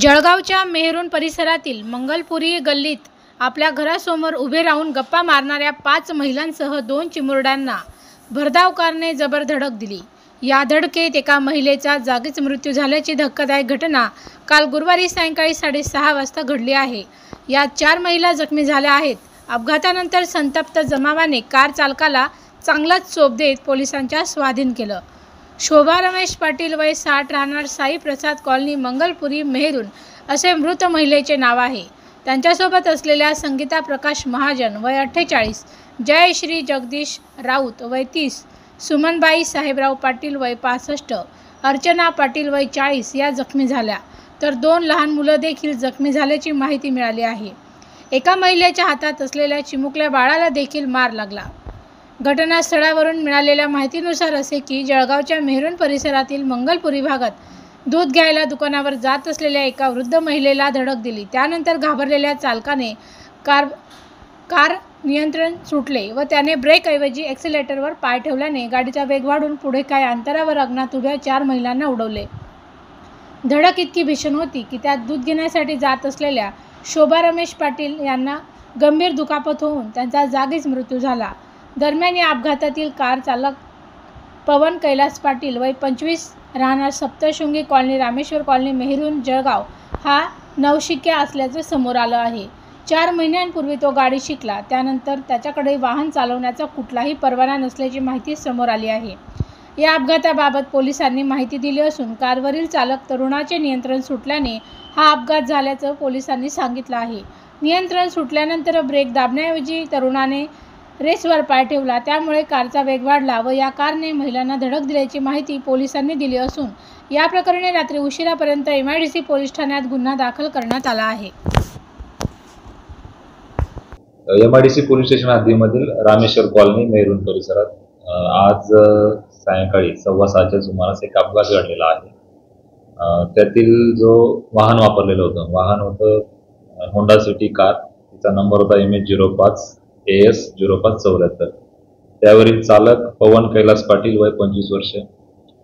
जळगावच्या मेहरुण परिसरातील मंगलपुरी गल्लीत आपल्या घरासमोर उभे राहून गप्पा मारणाऱ्या 5 महिलांसह 2 चिमुरड्यांना भरधाव कारने जबर धडक दिली। या धडकेत एका महिलेचा जागीच मृत्यू झाल्याची धक्कादायक घटना काल गुरुवारी सायंकाळी 6:30 वाजता घडली आहे। यात 4 महिला जखमी झाल्या आहेत। अपघातानंतर संतप्त जमावाने कार चालकाला चांगलाच चोप देत पोलिसांच्या स्वाधीन केलं। शोभा रमेश पाटील वय 60 राहणार साई प्रसाद कॉलनी मंगलपुरी मेहरुण असे मृत महिलेचे नाव आहे। त्यांच्यासोबत असलेल्या संगीता प्रकाश महाजन वय 48, जयश्री जगदीश राऊत वय 30, सुमनबाई साहेबराव पाटील वय 65, अर्चना पाटील वय 40 या जखमी झाल्या, तर 2 लहान मुलं देखील जखमी झाल्याची माहिती मिळाली आहे। एका महिलेच्या हातात असलेल्या चिमुकल्या बाळाला देखील मार लागला। घटनास्थळावरून मिळालेल्या माहितीनुसार असे की जळगावच्या मेहरुण परिसरातील मंगलपुरी भागात दूध घ्यायला दुकानावर जात असलेल्या एका वृद्ध महिलेला धडक दिली। त्यानंतर घाबरलेल्या चालकाने कार नियंत्रण सुटले व त्याने ब्रेकऐवजी ॲक्सिलेटरवर पाय ठेवल्याने गाडीचा वेग वाढून पुढे काही अंतरावर अज्ञात उभ्या 4 महिलांना उडवले। धडक इतकी भीषण होती की त्यात दूध घेण्यासाठी जात असलेल्या शोभा रमेश पाटील यांना गंभीर दुखापत होऊन त्यांचा जागीच मृत्यू झाला। दरम्यान या अपघातातील कार चालक पवन कैलास पाटील वय 25 राहणार सप्तशृंगी कॉलनी रामेश्वर कॉलनी मेहरुण जळगाव हा नवशिक्या असल्याचे समोर आलं आहे। 4 महिन्यांपूर्वी तो गाडी शिकला, त्यानंतर त्याच्याकडे वाहन चालवण्याचा कुठलाही परवाना नसल्याची माहिती समोर आली आहे। या अपघाताबाबत पोलिसांनी माहिती दिली असून कारवरील चालक तरुणाचे नियंत्रण सुटल्याने हा अपघात झाल्याचं पोलिसांनी सांगितलं आहे। नियंत्रण सुटल्यानंतर ब्रेक दाबण्याऐवजी तरुणाने रेसवर पाय ठेवला, त्यामुळे कारचा वेग वाढला व या कारने महिलांना धडक दिल्याची माहिती पोलिसांनी दिली असून या प्रकरणी रात्री उशिरापर्यंत MIDC पोलीस ठाण्यात गुन्हा दाखल करण्यात आला आहे। MIDC पोलीस स्टेशन हद्दीमधील रामेश्वर कॉलनी मेहरुण परिसरात आज सायंकाळी 6:15च्या सुमारास एक अपघात घडलेला आहे। त्यातील जो वाहन वापरलेलं होतं होंडा सिटी कार, तिचा नंबर होता MH05 AS 0574। त्यावरील चालक पवन कैलास पाटील वय 25 वर्ष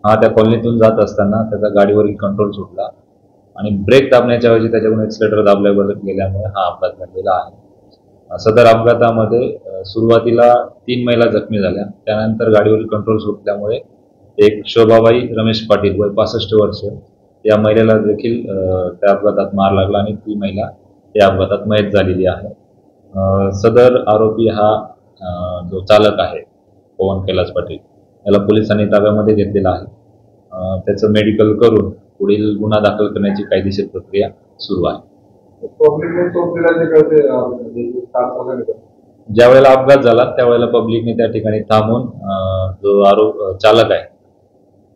हा त्या कॉलनीतून जात असताना त्याचा गाडीवरील कंट्रोल सुटला आणि ब्रेक दाबण्याच्या ऐवजी त्याच्याकडून ॲक्सिलेटर दाबल्यावर गेल्यामुळे हा अपघात घडलेला आहे। सदर अपघातामध्ये सुरुवातीला 3 महिला जखमी झाल्या, त्यानंतर गाडीवरील कंट्रोल सुटल्यामुळे एक शोभाबाई रमेश पाटील वय 65 वर्ष या महिलेला देखील त्या अपघातात मार लागला आणि ती महिला या अपघातात मयत झालेली आहे। सदर आरोपी हा जो चालक आहे पवन कैलास पाटील याला पोलिसांनी ताब्यामध्ये घेतलेला आहे। त्याचं मेडिकल करून पुढील गुन्हा दाखल करण्याची कायदेशीर प्रक्रिया सुरू आहे। ज्या वेळेला अपघात झाला त्यावेळेला पब्लिकने त्या ठिकाणी थांबून जो चालक आहे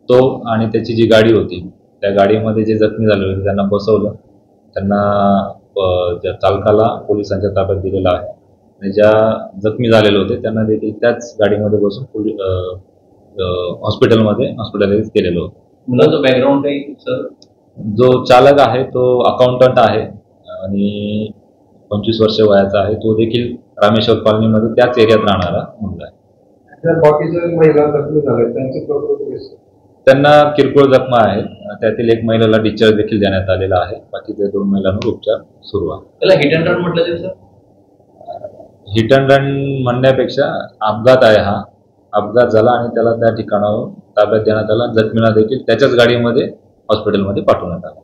तो आणि त्याची जी गाडी होती त्या गाडीमध्ये जे जखमी झाले होते त्यांना बसवलं, त्यांना ज्या चालकाला पोलिसांच्या ताब्यात दिलेला आहे आणि ज्या जखमी झालेले होते त्यांना देखील त्याच गाडीमध्ये बसून हॉस्पिटलाइज केलेलं होतं। मुलाचं बॅकग्राऊंड काही सर? जो चालक आहे तो अकाउंटंट आहे आणि 25 वर्ष वयाचा आहे। तो देखील रामेश्वर कॉलनीमध्ये त्याच एरियात राहणारा मुलगा आहे। बाकीच्या महिला जखमी झाल्या त्यांची प्रकृती कशी? त्यांना किरकोळ जखमा आहेत, त्यातील एक महिलेला डिस्चार्ज देखील देण्यात आलेला आहे। बाकीच्या 2 महिलांवर उपचार सुरू आहे। त्याला हिट अँड रन म्हटलं जाईल सर? हिट अँड रन म्हणण्यापेक्षा अपघात आहे, हा अपघात झाला आणि त्याला त्या ठिकाणाहून ताब्यात देण्यात आला। जखमीला देखील त्याच्याच गाडीमध्ये हॉस्पिटलमध्ये पाठवण्यात आलं।